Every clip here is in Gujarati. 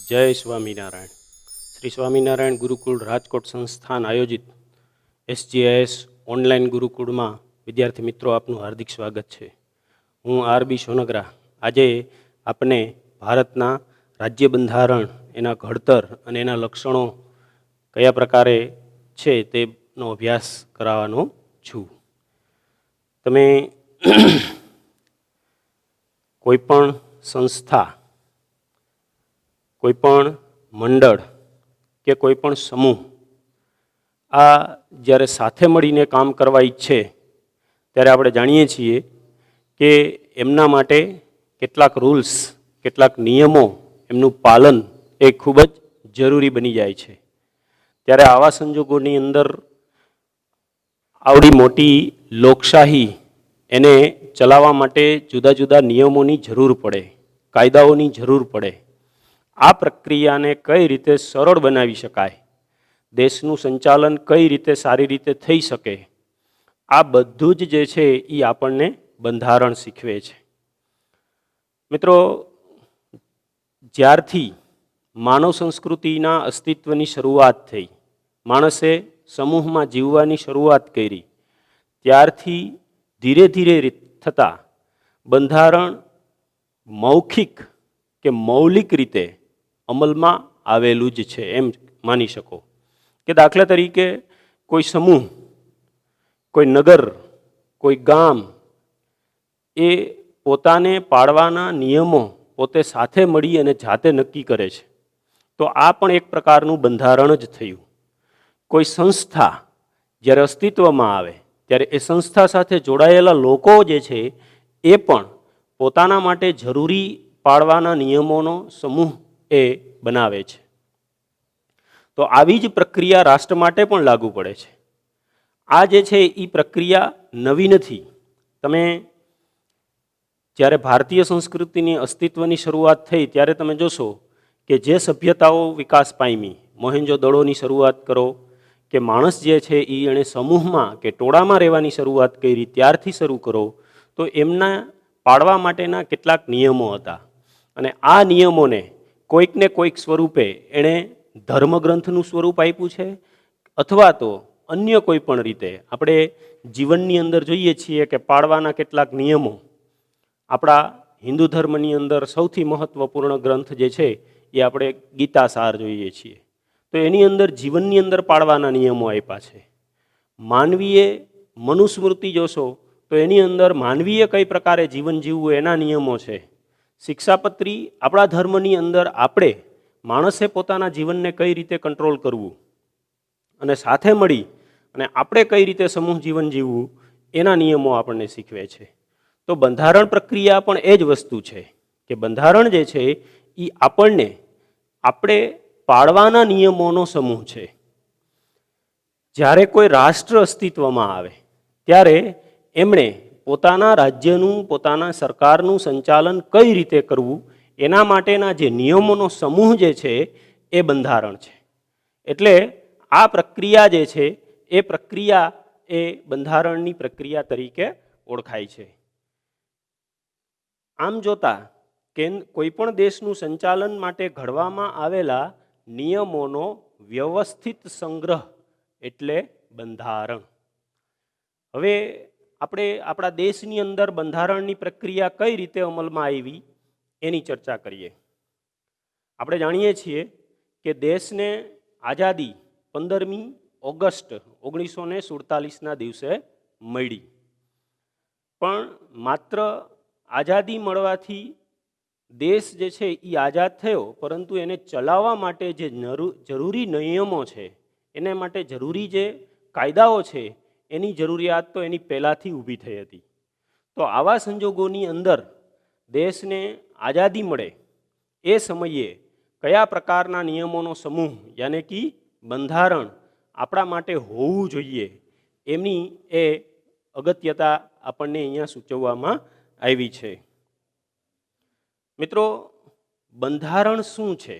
જય સ્વામિનારાયણ. શ્રી સ્વામિનારાયણ ગુરુકુળ રાજકોટ સંસ્થાન આયોજિત SGIS ઓનલાઈન ગુરુકુળમાં વિદ્યાર્થી મિત્રો આપનું હાર્દિક સ્વાગત છે. હું RB સોનગરા. આજે આપને ભારતના રાજ્ય બંધારણ, એના ઘડતર અને એના લક્ષણો કયા પ્રકારે છે તેનો અભ્યાસ કરાવવાનો છું. તમે કોઈપણ સંસ્થા, કોઈપણ મંડળ કે કોઈપણ સમૂહ આ જ્યારે સાથે મળીને કામ કરવા ઈચ્છે ત્યારે આપણે જાણીએ છીએ કે એમના માટે કેટલાક રૂલ્સ, કેટલાક નિયમો, એમનું પાલન એ ખૂબ જ જરૂરી બની જાય છે. ત્યારે આવા સંજોગોની અંદર આવડી મોટી લોકશાહી એને ચલાવવા માટે જુદા જુદા નિયમોની જરૂર પડે, કાયદાઓની જરૂર પડે. આ પ્રક્રિયાને કઈ રીતે સરળ બનાવી શકાય, દેશનું સંચાલન કઈ રીતે સારી રીતે થઈ શકે, આ બધું જ જે છે એ આપણને બંધારણ શીખવે છે. મિત્રો, જ્યારથી માનવ સંસ્કૃતિના અસ્તિત્વની શરૂઆત થઈ, માણસે સમૂહમાં જીવવાની શરૂઆત કરી, ત્યારથી ધીરે ધીરે થતાં બંધારણ મૌખિક કે મૌલિક રીતે અમલમાં આવેલું જ છે એમ માની શકો. કે દાખલા તરીકે કોઈ સમૂહ, કોઈ નગર, કોઈ ગામ એ પોતાને પાળવાના નિયમો પોતે સાથે મળી અને જાતે નક્કી કરે છે, તો આ પણ એક પ્રકારનું બંધારણ જ થયું. કોઈ સંસ્થા જ્યારે અસ્તિત્વમાં આવે ત્યારે એ સંસ્થા સાથે જોડાયેલા લોકો જે છે એ પણ પોતાના માટે જરૂરી પાળવાના નિયમોનો સમૂહ એ બનાવે છે. તો આવી જ પ્રક્રિયા રાષ્ટ્ર માટે પણ લાગુ પડે છે. આ જે છે એ પ્રક્રિયા નવી નથી. તમે જ્યારે ભારતીય સંસ્કૃતિની અસ્તિત્વની શરૂઆત થઈ ત્યારે તમે જોશો કે જે સભ્યતાઓ વિકાસ પામી, મોહેન્જો દડોની શરૂઆત કરો કે માણસ જે છે એ એણે સમૂહમાં કે ટોળામાં રહેવાની શરૂઆત કરી ત્યારથી શરૂ કરો, તો એમના પાળવા માટેના કેટલાક નિયમો હતા. અને આ નિયમોને કોઈકને કોઈક સ્વરૂપે એણે ધર્મગ્રંથનું સ્વરૂપ આપ્યું છે, અથવા તો અન્ય કોઈ પણ રીતે આપણે જીવનની અંદર જોઈએ છીએ કે પાળવાના કેટલાક નિયમો. આપણા હિન્દુ ધર્મની અંદર સૌથી મહત્વપૂર્ણ ગ્રંથ જે છે એ આપણે ગીતા સાર જોઈએ છીએ, તો એની અંદર જીવનની અંદર પાળવાના નિયમો આપ્યા છે. માનવીએ મનુસ્મૃતિ જોશો તો એની અંદર માનવીએ કઈ પ્રકારે જીવન જીવવું એના નિયમો છે. શિક્ષાપત્રી આપણા ધર્મની અંદર આપણે માણસે પોતાના જીવનને કઈ રીતે કંટ્રોલ કરવું અને સાથે મળી અને આપણે કઈ રીતે સમૂહ જીવન જીવવું એના નિયમો આપણને શીખવે છે. તો બંધારણ પ્રક્રિયા પણ એ જ વસ્તુ છે કે બંધારણ જે છે એ આપણને આપણે પાળવાના નિયમોનો સમૂહ છે. જ્યારે કોઈ રાષ્ટ્ર અસ્તિત્વમાં આવે ત્યારે એમણે પોતાના રાજ્યનું, પોતાના સરકારનું સંચાલન કઈ રીતે કરવું એના માટેના જે નિયમોનો સમૂહ જે છે એ બંધારણ છે. એટલે આ પ્રક્રિયા જે છે એ પ્રક્રિયા એ બંધારણની પ્રક્રિયા તરીકે ઓળખાય છે. આમ જોતા કે કોઈ પણ દેશનું સંચાલન માટે ઘડવામાં આવેલા નિયમોનો વ્યવસ્થિત સંગ્રહ એટલે બંધારણ. હવે આપણે આપણા દેશની અંદર બંધારણની પ્રક્રિયા કઈ રીતે અમલમાં આવી એની ચર્ચા કરીએ. આપણે જાણીએ છીએ કે દેશને આઝાદી 15મી ઓગસ્ટ 1947ના દિવસે મળી. પણ માત્ર આઝાદી મળવાથી દેશ જે છે એ આઝાદ થયો, પરંતુ એને ચલાવવા માટે જે જરૂરી નિયમો છે, એને માટે જરૂરી જે કાયદાઓ છે એની જરૂરિયાત તો એની પહેલાંથી ઊભી થઈ હતી. તો આવા સંજોગોની અંદર દેશને આઝાદી મળે એ સમયે કયા પ્રકારના નિયમોનો સમૂહ યાને કે બંધારણ આપણા માટે હોવું જોઈએ એમની એ અગત્યતા આપણને અહીંયા સૂચવવામાં આવી છે. મિત્રો, બંધારણ શું છે?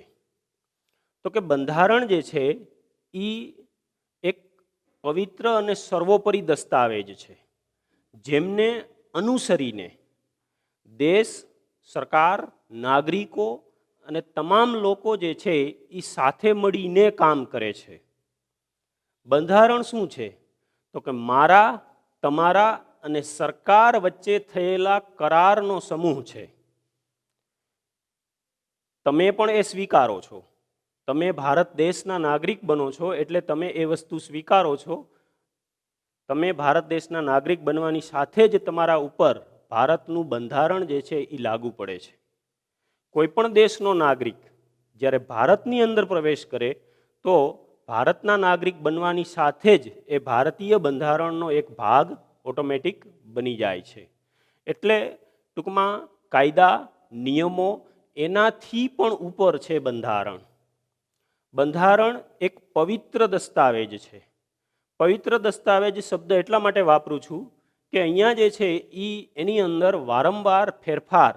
તો કે બંધારણ જે છે એ એક પવિત્ર અને સર્વોપરી દસ્તાવેજ છે, જેમને અનુસરીને દેશ, સરકાર, નાગરિકો અને તમામ લોકો જે છે એ સાથે મળીને કામ કરે છે. બંધારણ શું છે? તો કે મારા, તમારા અને સરકાર વચ્ચે થયેલા કરારનો સમૂહ છે. તમે પણ એ સ્વીકારો છો. તમે ભારત દેશના નાગરિક બનો છો એટલે તમે એ વસ્તુ સ્વીકારો છો. તમે ભારત દેશના નાગરિક બનવાની સાથે જ તમારા ઉપર ભારતનું બંધારણ જે છે એ લાગુ પડે છે. કોઈ પણ દેશનો નાગરિક જ્યારે ભારતની અંદર પ્રવેશ કરે તો ભારતના નાગરિક બનવાની સાથે જ એ ભારતીય બંધારણનો એક ભાગ ઓટોમેટિક બની જાય છે. એટલે ટૂંકમાં કાયદા, નિયમો એનાથી પણ ઉપર છે બંધારણ. બંધારણ એક પવિત્ર દસ્તાવેજ છે. પવિત્ર દસ્તાવેજ શબ્દ એટલા માટે વાપરું છું કે અહીંયા જે છે એની અંદર વારંવાર ફેરફાર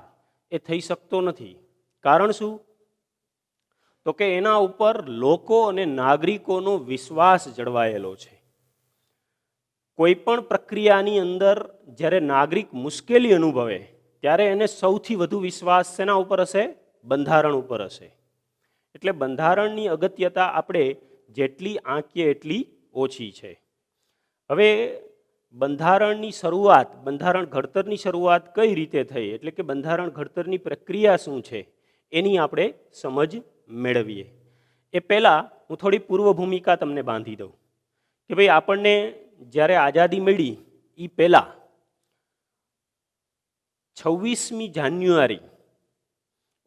એ થઈ શકતો નથી. કારણ શું? તો કે એના ઉપર લોકો અને નાગરિકોનો વિશ્વાસ જળવાયેલો છે. કોઈ પણ પ્રક્રિયાની અંદર જ્યારે નાગરિક મુશ્કેલી અનુભવે ત્યારે એને સૌથી વધુ વિશ્વાસ શેના ઉપર હશે? બંધારણ ઉપર હશે. એટલે બંધારણની અગત્યતા આપણે જેટલી આંકીએ એટલી ઓછી છે. હવે બંધારણની શરૂઆત, બંધારણ ઘડતરની શરૂઆત કઈ રીતે થઈ, એટલે કે બંધારણ ઘડતરની પ્રક્રિયા શું છે એની આપણે સમજ મેળવીએ. એ પહેલાં હું થોડી પૂર્વ ભૂમિકા તમને બાંધી દઉં કે ભાઈ આપણને જ્યારે આઝાદી મળી એ પહેલાં 26મી જાન્યુઆરી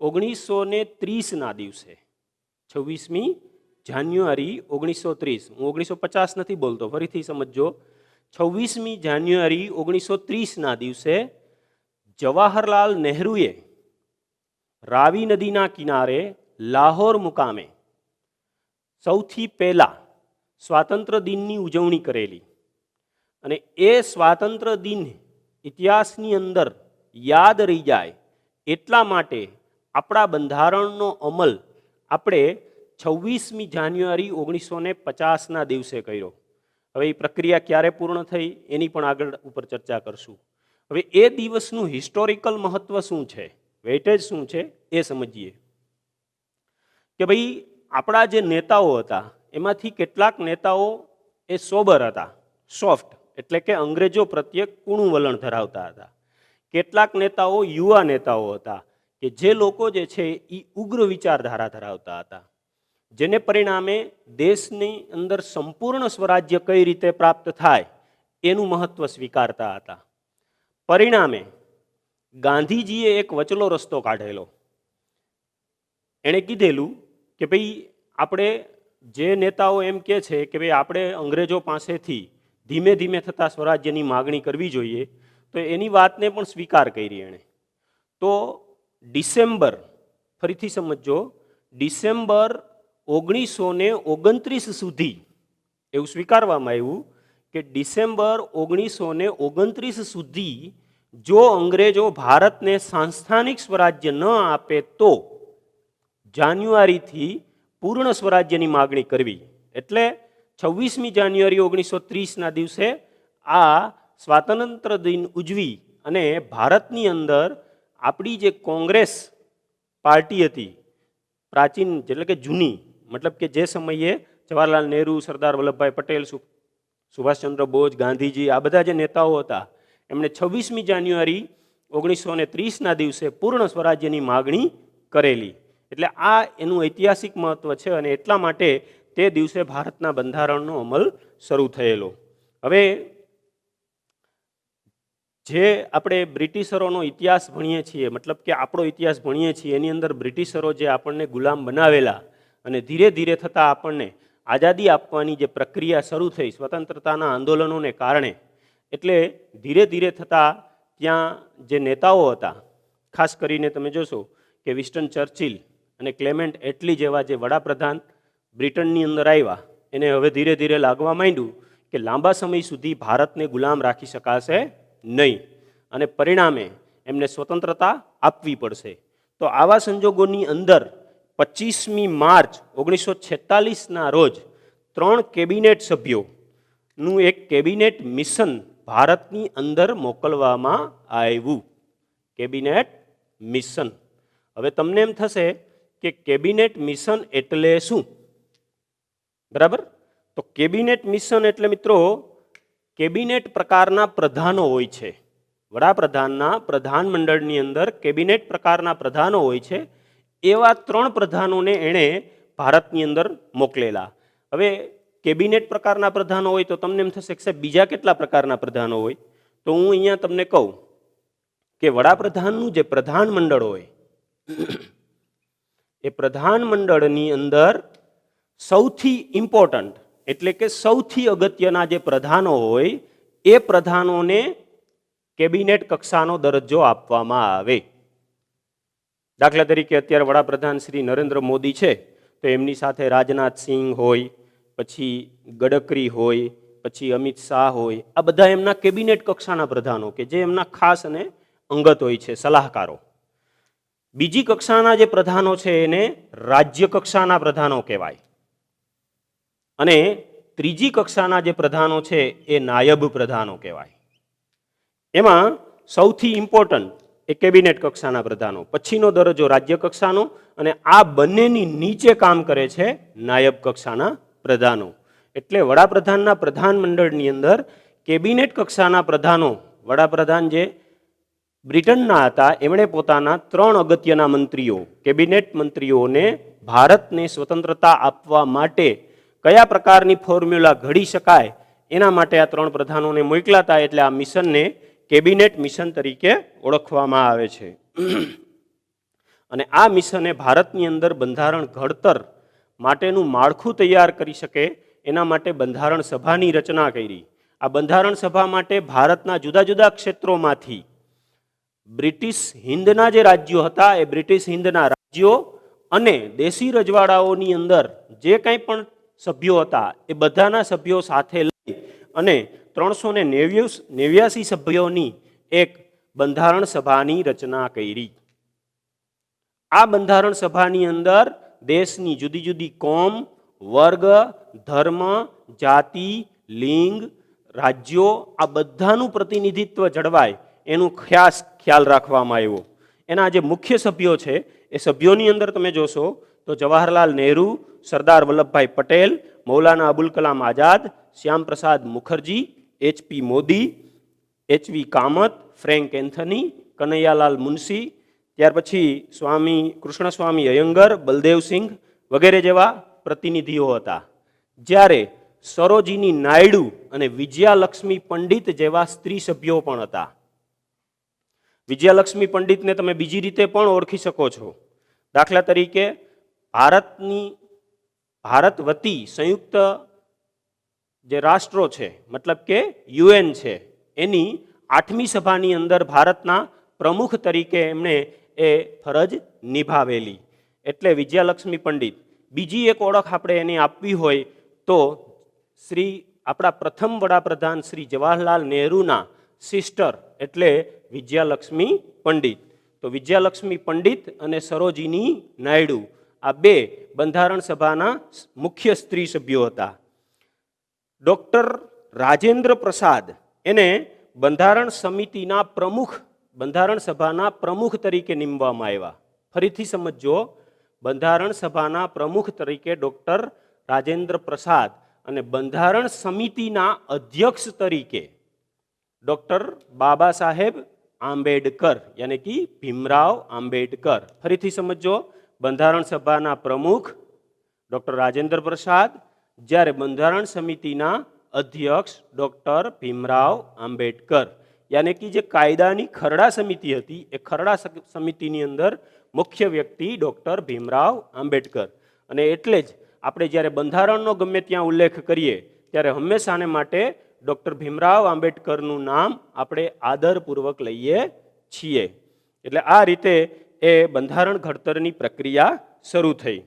1930ના દિવસે, 26મી જાન્યુઆરી 1930, હું 1950 નથી બોલતો, ફરીથી સમજજો. 26મી જાન્યુઆરી 1930ના દિવસે જવાહરલાલ નહેરુએ રાવી નદીના કિનારે લાહોર મુકામે સૌથી પહેલા સ્વાતંત્ર્ય દિનની ઉજવણી કરેલી. અને એ સ્વાતંત્ર્ય દિન ઇતિહાસની અંદર યાદ રહી જાય એટલા માટે આપણા બંધારણનો અમલ આપણે 26મી જાન્યુઆરી 1950ના દિવસે કર્યો. હવે એ પ્રક્રિયા ક્યારે પૂર્ણ થઈ એની પણ આગળ ઉપર ચર્ચા કરશું. હવે એ દિવસનું હિસ્ટોરિકલ મહત્વ શું છે, વેઇટેજ શું છે એ સમજીએ. કે ભાઈ આપણા જે નેતાઓ હતા એમાંથી કેટલાક નેતાઓ એ સોબર હતા, સોફ્ટ, એટલે કે અંગ્રેજો પ્રત્યે કૂણું વલણ ધરાવતા હતા. કેટલાક નેતાઓ યુવા નેતાઓ હતા કે જે લોકો જે છે એ ઉગ્ર વિચારધારા ધરાવતા હતા, જેને પરિણામે દેશની અંદર સંપૂર્ણ સ્વરાજ્ય કઈ રીતે પ્રાપ્ત થાય એનું મહત્વ સ્વીકારતા હતા. પરિણામે ગાંધીજીએ એક વચલો રસ્તો કાઢેલો. એણે કીધેલું કે ભાઈ આપણે, જે નેતાઓ એમ કહે છે કે ભાઈ આપણે અંગ્રેજો પાસેથી ધીમે ધીમે થતા સ્વરાજ્યની માગણી કરવી જોઈએ, તો એની વાતને પણ સ્વીકાર કરી એણે. તો ડિસેમ્બર, ફરીથી સમજો, ડિસેમ્બર 1929 સુધી એવું સ્વીકારવામાં આવ્યું કે ડિસેમ્બર 1929 સુધી જો અંગ્રેજો ભારતને સાંસ્થાનિક સ્વરાજ્ય ન આપે તો જાન્યુઆરીથી પૂર્ણ સ્વરાજ્યની માગણી કરવી. એટલે 26મી જાન્યુઆરી 1930ના દિવસે આ સ્વાતંત્ર્ય દિન ઉજવી અને ભારતની અંદર આપણી જે કોંગ્રેસ પાર્ટી હતી, પ્રાચીન એટલે કે જૂની, મતલબ કે જે સમયે જવાહરલાલ નહેરુ, સરદાર વલ્લભભાઈ પટેલ, સુભાષચંદ્ર બોઝ, ગાંધીજી, આ બધા જે નેતાઓ હતા એમણે 26મી જાન્યુઆરી 1930ના દિવસે પૂર્ણ સ્વરાજ્યની માગણી કરેલી. એટલે આ એનું ઐતિહાસિક મહત્વ છે અને એટલા માટે તે દિવસે ભારતના બંધારણનો અમલ શરૂ થયેલો. હવે જે આપણે બ્રિટિશરોનો ઇતિહાસ ભણીએ છીએ, મતલબ કે આપણો ઇતિહાસ ભણીએ છીએ, એની અંદર બ્રિટિશરો જે આપણને ગુલામ બનાવેલા અને ધીરે ધીરે થતાં આપણને આઝાદી આપવાની જે પ્રક્રિયા શરૂ થઈ સ્વતંત્રતાના આંદોલનોને કારણે, એટલે ધીરે ધીરે થતાં ત્યાં જે નેતાઓ હતા, ખાસ કરીને તમે જોશો કે વિન્સ્ટન ચર્ચિલ અને ક્લેમેન્ટ એટલી જેવા જે વડાપ્રધાન બ્રિટનની અંદર આવ્યા, એને હવે ધીરે ધીરે લાગવા માંડ્યું કે લાંબા સમય સુધી ભારતને ગુલામ રાખી શકાશે નહીં અને પરિણામે એમને સ્વતંત્રતા આપવી પડશે. તો આવા સંજોગોની અંદર 25મી માર્ચ 1946ના રોજ 3 કેબિનેટ સભ્યોનું એક કેબિનેટ મિશન ભારતની અંદર મોકલવામાં આવ્યું. Cabinet mission. હવે તમને એમ થશે કે કેબિનેટ મિશન એટલે શું? બરાબર. તો કેબિનેટ મિશન એટલે મિત્રો કેબિનેટ પ્રકારના પ્રધાનો હોય છે. વડાપ્રધાનના પ્રધાનમંડળની અંદર કેબિનેટ પ્રકારના પ્રધાનો હોય છે. એવા 3 પ્રધાનોને એણે ભારતની અંદર મોકલેલા. હવે કેબિનેટ પ્રકારના પ્રધાનો હોય તો તમને એમ થશે કે સાહેબ બીજા કેટલા પ્રકારના પ્રધાનો હોય? તો હું અહીંયા તમને કહું કે વડાપ્રધાનનું જે પ્રધાનમંડળ હોય એ પ્રધાનમંડળની અંદર સૌથી ઇમ્પોર્ટન્ટ એટલે કે સૌથી અગત્યના જે પ્રધાનો હોય એ પ્રધાનોને કેબિનેટ કક્ષાનો દરજ્જો આપવામાં આવે. દાખલા તરીકે અત્યારે વડાપ્રધાન શ્રી નરેન્દ્ર મોદી છે તો એમની સાથે રાજનાથ સિંહ હોય, પછી ગડકરી હોય, પછી અમિત શાહ હોય, આ બધા એમના કેબિનેટ કક્ષાના પ્રધાનો કે જે એમના ખાસ અને અંગત હોય છે, સલાહકારો. બીજી કક્ષાના જે પ્રધાનો છે એને રાજ્ય કક્ષાના પ્રધાનો કહેવાય અને ત્રીજી કક્ષાના જે પ્રધાનો છે એ નાયબ પ્રધાનો કહેવાય. એમાં સૌથી ઇમ્પોર્ટન્ટ એ કેબિનેટ કક્ષાના પ્રધાનો, પછીનો દરજ્જો રાજ્ય કક્ષાનો અને આ બંનેની નીચે કામ કરે છે નાયબ કક્ષાના પ્રધાનો. એટલે વડાપ્રધાનના પ્રધાનમંડળની અંદર કેબિનેટ કક્ષાના પ્રધાનો, વડાપ્રધાન જે બ્રિટનના હતા એમણે પોતાના 3 અગત્યના મંત્રીઓ, કેબિનેટ મંત્રીઓને ભારતને સ્વતંત્રતા આપવા માટે કયા પ્રકારની ફોર્મ્યુલા ઘડી શકાય એના માટે આ 3 પ્રધાનોને મોકલ્યા હતા. એટલે આ મિશનને કેબિનેટ મિશન તરીકે ઓળખવામાં આવે છે. અને આ મિશને ભારતની અંદર બંધારણ ઘડતર માટેનું માળખું તૈયાર કરી શકે એના માટે બંધારણ સભાની રચના કરી. આ બંધારણ સભા માટે ભારતના જુદા જુદા ક્ષેત્રોમાંથી બ્રિટિશ હિન્દના જે રાજ્યો હતા એ બ્રિટિશ હિન્દના રાજ્યો અને દેશી રજવાડાઓની અંદર જે કંઈ પણ સભ્યો હતા એ બધાના સભ્યો સાથે લઈ અને 389 સભ્યોની એક બંધારણ સભાની રચના કરી. આ બંધારણ સભાની અંદર દેશની જુદી જુદી કોમ, વર્ગ, ધર્મ, જાતિ, લિંગ, રાજ્યો આ બધાનું પ્રતિનિધિત્વ જળવાય એનું ખાસ ખ્યાલ રાખવામાં આવ્યો. એના જે મુખ્ય સભ્યો છે એ સભ્યોની અંદર તમે જોશો તો જવાહરલાલ નહેરુ, સરદાર વલ્લભભાઈ પટેલ, મૌલાના અબુલ કલામ આઝાદ, શ્યામ પ્રસાદ Mukherjee, HP Modi, HV Kamat, Frank Anthony, Kanaiyalal Munshi, ત્યાર પછી સ્વામી કૃષ્ણસ્વામી અયંગર, બલદેવસિંહ વગેરે જેવા પ્રતિનિધિઓ હતા. જ્યારે સરોજીની નાયડુ અને વિજયાલક્ષ્મી પંડિત જેવા સ્ત્રી સભ્યો પણ હતા. વિજયાલક્ષ્મી પંડિતને તમે બીજી રીતે પણ ઓળખી શકો છો. દાખલા તરીકે ભારત વતી સંયુક્ત જે રાષ્ટ્રો છે મતલબ કે UN છે એની 8મી સભાની અંદર ભારતના પ્રમુખ તરીકે એમણે એ ફરજ નિભાવેલી. એટલે વિજયાલક્ષ્મી પંડિત. બીજી એક ઓળખ આપણે એની આપવી હોય તો આપણા પ્રથમ વડાપ્રધાન શ્રી જવાહરલાલ નહેરુના સિસ્ટર એટલે વિજયાલક્ષ્મી પંડિત. તો વિજયાલક્ષ્મી પંડિત અને સરોજીની નાયડુ આ 2 બંધારણ સભાના મુખ્ય સ્ત્રી સભ્યો હતા. ડોક્ટર રાજેન્દ્ર પ્રસાદ એને બંધારણ સમિતિના પ્રમુખ, બંધારણ સભાના પ્રમુખ તરીકે નીમવામાં આવ્યા. ફરીથી સમજો, બંધારણ સભાના પ્રમુખ તરીકે ડોક્ટર રાજેન્દ્ર પ્રસાદ અને બંધારણ સમિતિના અધ્યક્ષ તરીકે ડોક્ટર બાબા સાહેબ આંબેડકર યાની કે ભીમરાવ આંબેડકર. ફરીથી સમજો, બંધારણ સભાના પ્રમુખ ડોક્ટર રાજેન્દ્ર પ્રસાદ, જ્યારે બંધારણ સમિતિના અધ્યક્ષ ડોક્ટર ભીમરાવ આંબેડકર. યાની કે જે કાયદાની ખરડા સમિતિ હતી એ ખરડા સમિતિની અંદર મુખ્ય વ્યક્તિ ડોક્ટર ભીમરાવ આંબેડકર. અને એટલે જ આપણે જ્યારે બંધારણનો ગમે ત્યાં ઉલ્લેખ કરીએ ત્યારે હંમેશાને માટે ડોક્ટર ભીમરાવ આંબેડકરનું નામ આપણે આદરપૂર્વક લઈએ છીએ. એટલે આ રીતે એ બંધારણ ઘડતરની પ્રક્રિયા શરૂ થઈ.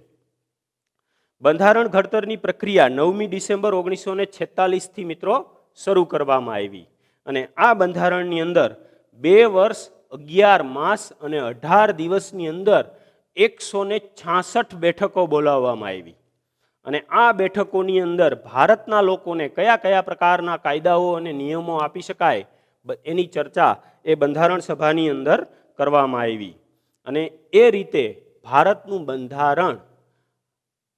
બંધારણ ઘડતરની પ્રક્રિયા 9મી ડિસેમ્બર 1946થી મિત્રો શરૂ કરવામાં આવી. અને આ બંધારણની અંદર 2 વર્ષ 11 માસ અને 18 દિવસની અંદર 166 બેઠકો બોલાવવામાં આવી. અને આ બેઠકોની અંદર ભારતના લોકોને કયા કયા પ્રકારના કાયદાઓ અને નિયમો આપી શકાય એની ચર્ચા એ બંધારણ સભાની અંદર કરવામાં આવી. અને એ રીતે ભારતનું બંધારણ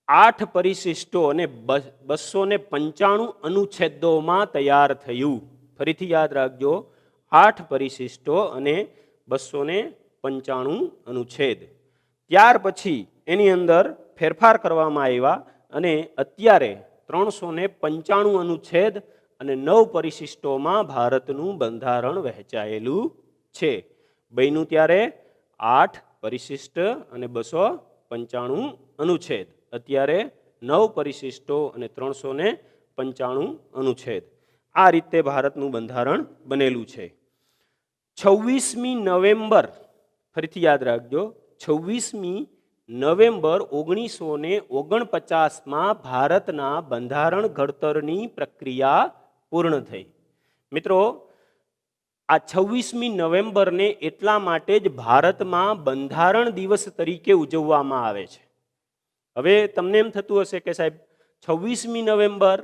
8 પરિશિષ્ટો અને 295 અનુચ્છેદોમાં તૈયાર થયું. ફરીથી યાદ રાખજો, 8 પરિશિષ્ટો અને 295 અનુચ્છેદ. ત્યાર પછી એની અંદર ફેરફાર કરવામાં આવ્યા અને અત્યારે 395 અનુચ્છેદ અને 9 પરિશિષ્ટોમાં ભારતનું બંધારણ વહેંચાયેલું છે. બન્યું ત્યારે 8 પરિશિષ્ટ અને 295 અનુચ્છેદ, અત્યારે 9 પરિશિષ્ટો અને 395 અનુચ્છેદ. આ રીતે ભારતનું બંધારણ બનેલું છે. 26મી નવેમ્બર, ફરીથી યાદ રાખજો, 26મી નવેમ્બર 1949માં ભારતના બંધારણ ઘડતરની પ્રક્રિયા પૂર્ણ થઈ. મિત્રો, આ 26મી નવેમ્બરને એટલા માટે જ ભારતમાં બંધારણ દિવસ તરીકે ઉજવવામાં આવે છે. હવે તમને એમ થતું હશે કે સાહેબ 26મી નવેમ્બર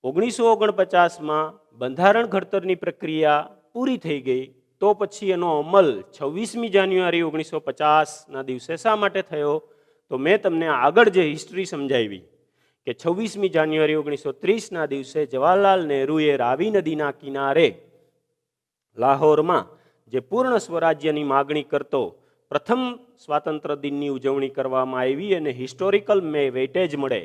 1949માં બંધારણ ઘડતરની પ્રક્રિયા પૂરી થઈ ગઈ, તો પછી એનો અમલ 26મી જાન્યુઆરી 1950ના દિવસે શા માટે થયો? તો મેં તમને આગળ જે હિસ્ટ્રી સમજાવી કે 26મી જાન્યુઆરી 1930ના દિવસે જવાહરલાલ નહેરુએ રાવી નદીના કિનારે લાહોરમાં જે પૂર્ણ સ્વરાજ્યની માગણી કરતો પ્રથમ સ્વાતંત્ર્ય દિનની ઉજવણી કરવામાં આવી અને હિસ્ટોરિકલ વેઇટેજ મળે,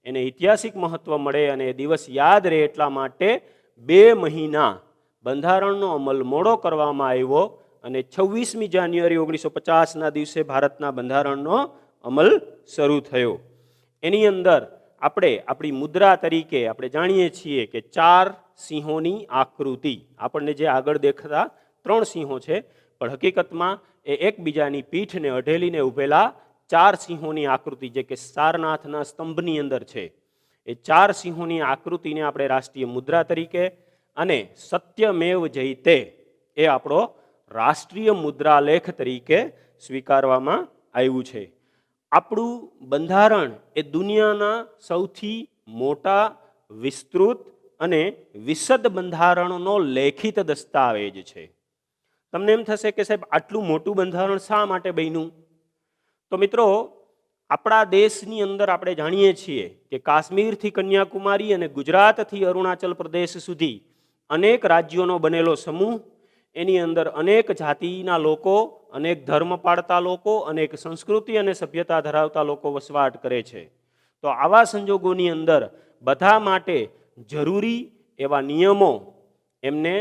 એને ઐતિહાસિક મહત્વ મળે અને એ દિવસ યાદ રહે એટલા માટે 2 મહિના બંધારણનો અમલ મોડો કરવામાં આવ્યો અને 26મી જાન્યુઆરી 1950ના દિવસે ભારતના બંધારણનો અમલ શરૂ થયો. એની અંદર આપણે આપણી મુદ્રા તરીકે આપણે જાણીએ છીએ કે 4 સિંહોની આકૃતિ, આપણને જે આગળ દેખતા 3 સિંહો છે, પણ હકીકતમાં એ એકબીજાની પીઠને અઢેલીને ઊભેલા 4 સિંહોની આકૃતિ, જે કે સારનાથના સ્તંભની અંદર છે. એ 4 સિંહોની આકૃતિને આપણે રાષ્ટ્રીય મુદ્રા તરીકે અને સત્યમેવ જયતે એ આપણો રાષ્ટ્રીય મુદ્રાલેખ તરીકે સ્વીકારવામાં આવ્યું છે. આપણું બંધારણ એ દુનિયાના સૌથી મોટા, વિસ્તૃત અને વિશદ બંધારણનો લેખિત દસ્તાવેજ છે. તમને એમ થશે કે સાહેબ આટલું મોટું બંધારણ શા માટે બન્યું? તો મિત્રો, આપણા દેશની અંદર આપણે જાણીએ છીએ કે કાશ્મીરથી કન્યાકુમારી અને ગુજરાતથી અરુણાચલ પ્રદેશ સુધી અનેક રાજ્યોનો બનેલો સમૂહ, એની અંદર અનેક જાતિના લોકો, અનેક ધર્મ પાળતા લોકો, અનેક સંસ્કૃતિ અને સભ્યતા ધરાવતા લોકો વસવાટ કરે છે. તો આવા સંજોગોની અંદર બધા માટે જરૂરી એવા નિયમો, એમને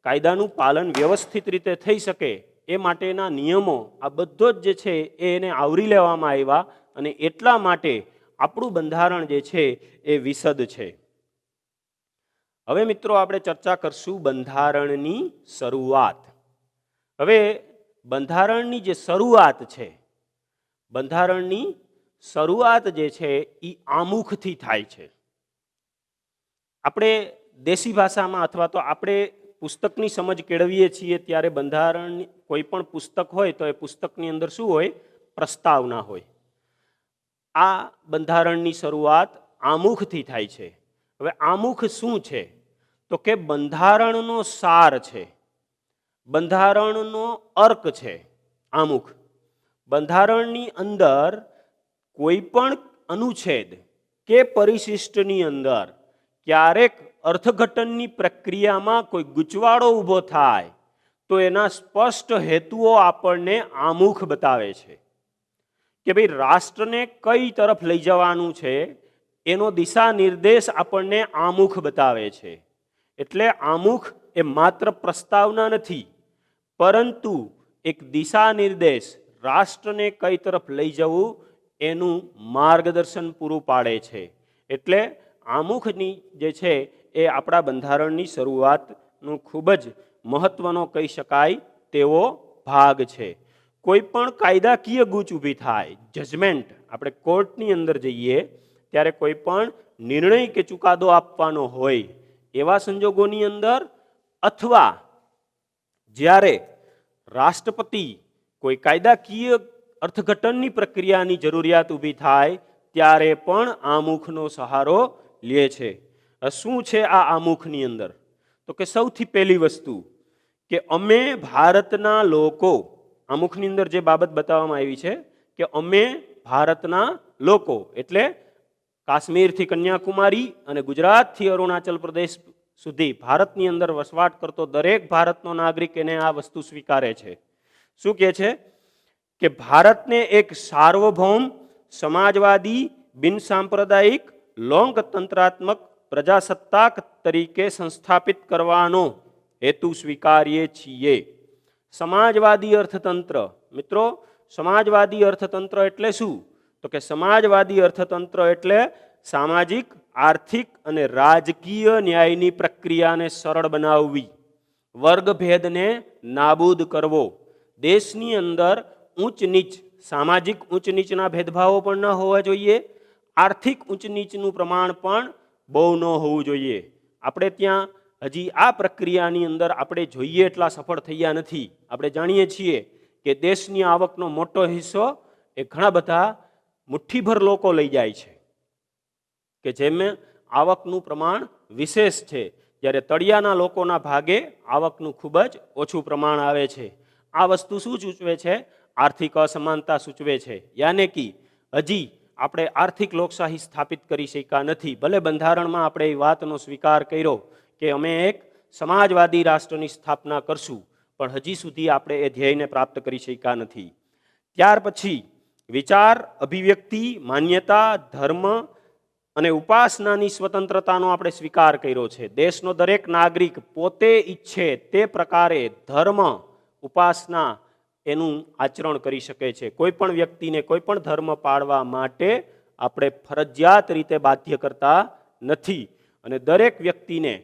કાયદાનું પાલન વ્યવસ્થિત રીતે થઈ શકે એ માટેના નિયમો, આ બધો જ જે છે એને આવરી લેવામાં આવ્યા અને એટલા માટે આપણું બંધારણ જે છે એ વિશદ છે. હવે મિત્રો, આપણે ચર્ચા કરશું બંધારણની શરૂઆત. હવે બંધારણની જે શરૂઆત છે, બંધારણની શરૂઆત જે છે એ આમુખથી થાય છે. આપણે દેશી ભાષામાં અથવા તો આપણે પુસ્તકની સમજ કેળવીએ છીએ ત્યારે બંધારણ, કોઈ પણ પુસ્તક હોય તો એ પુસ્તકની અંદર શું હોય? પ્રસ્તાવના હોય. આ બંધારણની શરૂઆત આમુખથી થાય છે. હવે આમુખ શું છે? તો કે બંધારણનો સાર છે, બંધારણનો અર્ક છે આમુખ. બંધારણની અંદર કોઈ પણ અનુચ્છેદ કે પરિશિષ્ટની અંદર ક્યારેક અર્થઘટનની પ્રક્રિયામાં કોઈ ગૂંચવાડો ઊભો થાય તો એના સ્પષ્ટ હેતુઓ આપણને આમુખ બતાવે છે કે ભાઈ રાષ્ટ્રને કઈ તરફ લઈ જવાનું છે, એનો દિશા નિર્દેશ આપણને આમુખ બતાવે છે. એટલે આમુખ એ માત્ર પ્રસ્તાવના નથી, પરંતુ એક દિશા નિર્દેશ, રાષ્ટ્રને કઈ તરફ લઈ જવું એનું માર્ગદર્શન પૂરું પાડે છે. એટલે આમુખની જે છે એ આપણા બંધારણની શરૂઆતનું ખૂબ જ મહત્વનો કહી શકાય તેવો ભાગ છે. કોઈ પણ કાયદાકીય ગૂંચ ઊભી થાય, જજમેન્ટ, આપણે કોર્ટની અંદર જઈએ ત્યારે કોઈ પણ નિર્ણય કે ચુકાદો આપવાનો હોય એવા સંજોગોની અંદર, અથવા જ્યારે રાષ્ટ્રપતિ કોઈ કાયદાકીય અર્થઘટનની પ્રક્રિયાની જરૂરિયાત ઊભી થાય ત્યારે પણ આમુખનો સહારો લે છે. શું છે આ આમુખની અંદર? તો કે સૌથી પહેલી વસ્તુ કે અમે ભારતના લોકો, આમુખની અંદર જે બાબત બતાવવામાં આવી છે કે અમે ભારતના લોકો એટલે કાશ્મીરથી કન્યાકુમારી અને ગુજરાતથી અરુણાચલ પ્રદેશ સુધી ભારતની અંદર વસવાટ કરતો દરેક ભારતનો નાગરિક એને આ વસ્તુ સ્વીકારે છે. શું કહે છે કે ભારતને એક સાર્વભૌમ સમાજવાદી બિનસાંપ્રદાયિક લોકતંત્રાત્મક પ્રજાસત્તાક તરીકે સંસ્થાપિત કરવાનો હેતુ સ્વીકારીએ છીએ. સમાજવાદી અર્થતંત્ર. મિત્રો, સમાજવાદી અર્થતંત્ર એટલે શું? તો કે સમાજવાદી અર્થતંત્ર એટલે સામાજિક, આર્થિક અને રાજકીય ન્યાયની પ્રક્રિયાને સરળ બનાવવી, વર્ગભેદને નાબૂદ કરવો, દેશની અંદર ઊંચ નીચ, સામાજિક ઊંચ નીચના ભેદભાવો પણ ન હોવા જોઈએ, આર્થિક ઊંચ નીચનું પ્રમાણ પણ બહુ ન હોવું જોઈએ. આપણે ત્યાં હજી આ પ્રક્રિયાની અંદર આપણે જોઈએ એટલા સફળ થયા નથી. આપણે જાણીએ છીએ કે દેશની આવકનો મોટો હિસ્સો એ ઘણા બધા મુઠ્ઠીભર લોકો લઈ જાય છે કે જેમાં આવકનું પ્રમાણ વિશેષ છે, જ્યારે તળિયાના લોકોના ભાગે આવકનું ખૂબ જ ઓછું પ્રમાણ આવે છે. આ વસ્તુ શું સૂચવે છે? આર્થિક અસમાનતા સૂચવે છે. યાને કે હજી આપણે આર્થિક લોકશાહી સ્થાપિત કરી શક્યા નથી. ભલે બંધારણમાં આપણે એ વાતનો સ્વીકાર કર્યો કે અમે એક સમાજવાદી રાષ્ટ્રની સ્થાપના કરશું, પણ હજી સુધી આપણે એ ધ્યેયને પ્રાપ્ત કરી શક્યા નથી. ત્યાર પછી વિચાર, અભિવ્યક્તિ, માન્યતા, ધર્મ અને ઉપાસનાની સ્વતંત્રતાનો આપણે સ્વીકાર કર્યો છે. દેશનો દરેક નાગરિક પોતે ઈચ્છે તે પ્રકારે ધર્મ, ઉપાસના એનું આચરણ કરી શકે છે. કોઈ પણ વ્યક્તિને કોઈ પણ ધર્મ પાળવા માટે આપણે ફરજિયાત રીતે બાધ્ય કરતા નથી. અને દરેક વ્યક્તિને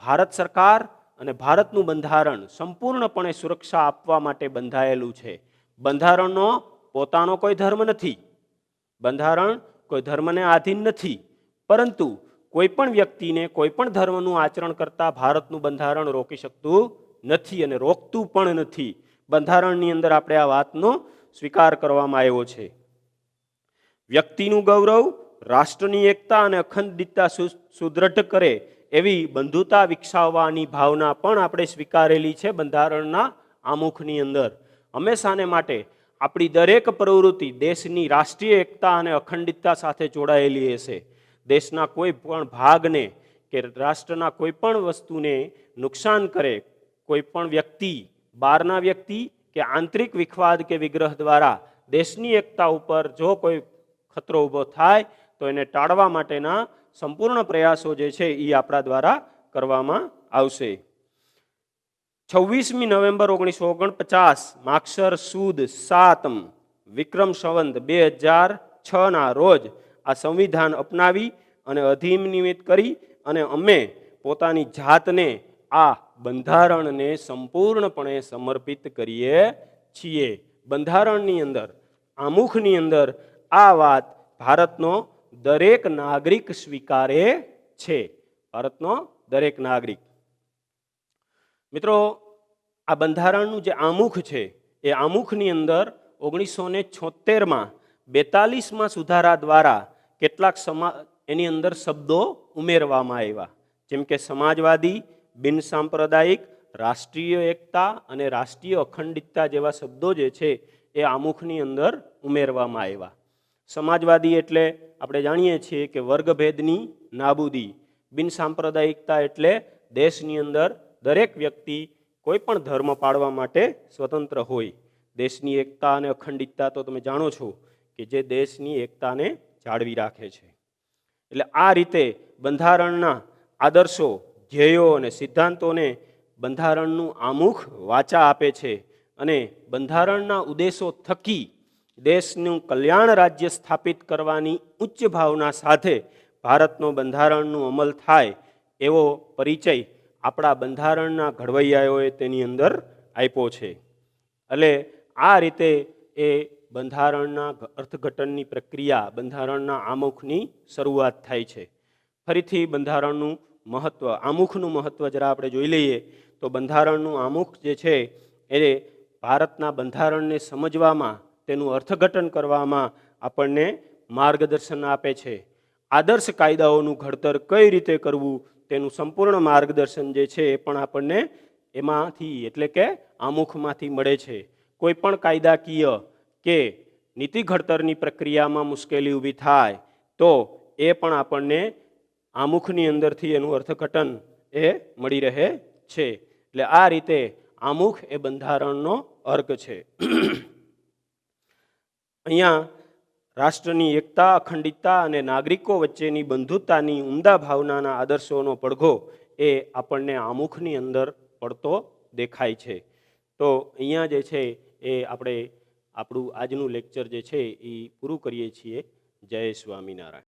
ભારત સરકાર અને ભારતનું બંધારણ સંપૂર્ણપણે સુરક્ષા આપવા માટે બંધાયેલું છે. બંધારણનો પોતાનો કોઈ ધર્મ નથી, બંધારણ કોઈ ધર્મને આધીન નથી, પરંતુ કોઈ પણ વ્યક્તિને કોઈ પણ ધર્મનું આચરણ કરતા ભારતનું બંધારણ રોકી શકતું નથી અને રોકતું પણ નથી. બંધારણની અંદર આપણે આ વાતનો સ્વીકાર કરવામાં આવ્યો છે. વ્યક્તિનું ગૌરવ, રાષ્ટ્રની એકતા અને અખંડિતતા સુદૃઢ કરે એવી બંધુતા વિકસાવવાની ભાવના પણ આપણે સ્વીકારેલી છે બંધારણના આમુખની અંદર. હંમેશાને માટે આપણી દરેક પ્રવૃત્તિ દેશની રાષ્ટ્રીય એકતા અને અખંડિતતા સાથે જોડાયેલી હશે. દેશના કોઈ પણ ભાગને કે રાષ્ટ્રના કોઈ પણ વસ્તુને નુકસાન કરે કોઈ પણ વ્યક્તિ, બહારના વ્યક્તિ કે આંતરિક વિખવાદ કે વિગ્રહ દ્વારા દેશની એકતા ઉપર જો કોઈ ખતરો ઊભો થાય તો એને ટાળવા માટેના સંપૂર્ણ પ્રયાસો જે છે એ આપણા દ્વારા કરવામાં આવશે. 26મી નવેમ્બર 1949 માગસર સુદ 7 વિક્રમ સંવત 2006 રોજ આ સંવિધાન અપનાવી અને અધિનિયમિત કરી અને અમે પોતાની જાતને આ બંધારણને સંપૂર્ણપણે સમર્પિત કરીએ છીએ. બંધારણની અંદર, આમુખની અંદર આ વાત ભારતનો દરેક નાગરિક સ્વીકારે છે. ભારતનો દરેક નાગરિક. મિત્રો, આ બંધારણનું જે આમુખ છે એ આમુખની અંદર 1976માં 42માં સુધારા દ્વારા કેટલાક એની અંદર શબ્દો ઉમેરવામાં આવ્યા, જેમ કે સમાજવાદી, બિનસાંપ્રદાયિક, રાષ્ટ્રીય એકતા અને રાષ્ટ્રીય અખંડિતતા જેવા શબ્દો જે છે એ આમુખની અંદર ઉમેરવામાં આવ્યા. સમાજવાદી એટલે આપણે જાણીએ છીએ કે વર્ગભેદની નાબૂદી, બિનસાંપ્રદાયિકતા એટલે દેશની અંદર દરેક વ્યક્તિ કોઈ પણ ધર્મ પાળવા માટે સ્વતંત્ર હોય. દેશની એકતા અને અખંડિતતા તો તમે જાણો છો કે જે દેશની એકતાને જાળવી રાખે છે. એટલે આ રીતે બંધારણના આદર્શો, ધ્યેયો અને સિદ્ધાંતોને બંધારણનું આમુખ વાચા આપે છે અને બંધારણના ઉદ્દેશો થકી દેશનું કલ્યાણ રાજ્ય સ્થાપિત કરવાની ઉચ્ચ ભાવના સાથે ભારતનો બંધારણનું અમલ થાય એવો પરિચય આપણા બંધારણના ઘડવૈયાઓએ તેની અંદર આપ્યો છે. એટલે આ રીતે એ બંધારણના અર્થઘટનની પ્રક્રિયા, બંધારણના આમુખની શરૂઆત થાય છે. ફરીથી બંધારણનું મહત્વ, આમુખનું મહત્વ જરા આપણે જોઈ લઈએ તો બંધારણનું આમુખ જે છે એ ભારતના બંધારણને સમજવામાં, તેનું અર્થઘટન કરવામાં આપણને માર્ગદર્શન આપે છે. આદર્શ કાયદાઓનું ઘડતર કઈ રીતે કરવું તેનું સંપૂર્ણ માર્ગદર્શન જે છે એ પણ આપણને એમાંથી એટલે કે આમુખમાંથી મળે છે. કોઈ પણ કાયદાકીય કે નીતિ ઘડતરની પ્રક્રિયામાં મુશ્કેલી ઊભી થાય તો એ પણ આપણને આમુખની અંદરથી એનું અર્થઘટન એ મળી રહે છે. એટલે આ રીતે આમુખ એ બંધારણનો અર્ક છે. અહીંયા રાષ્ટ્રની એકતા, અખંડિતતા અને નાગરિકો વચ્ચેની બંધુતાની ઉમદા ભાવનાના આદર્શોનો પડઘો એ આપણને આમુખની અંદર પડતો દેખાય છે. તો અહીંયા જે છે એ આપણે આપણું આજનું લેક્ચર જે છે એ પૂરું કરીએ છીએ. જય સ્વામિનારાયણ.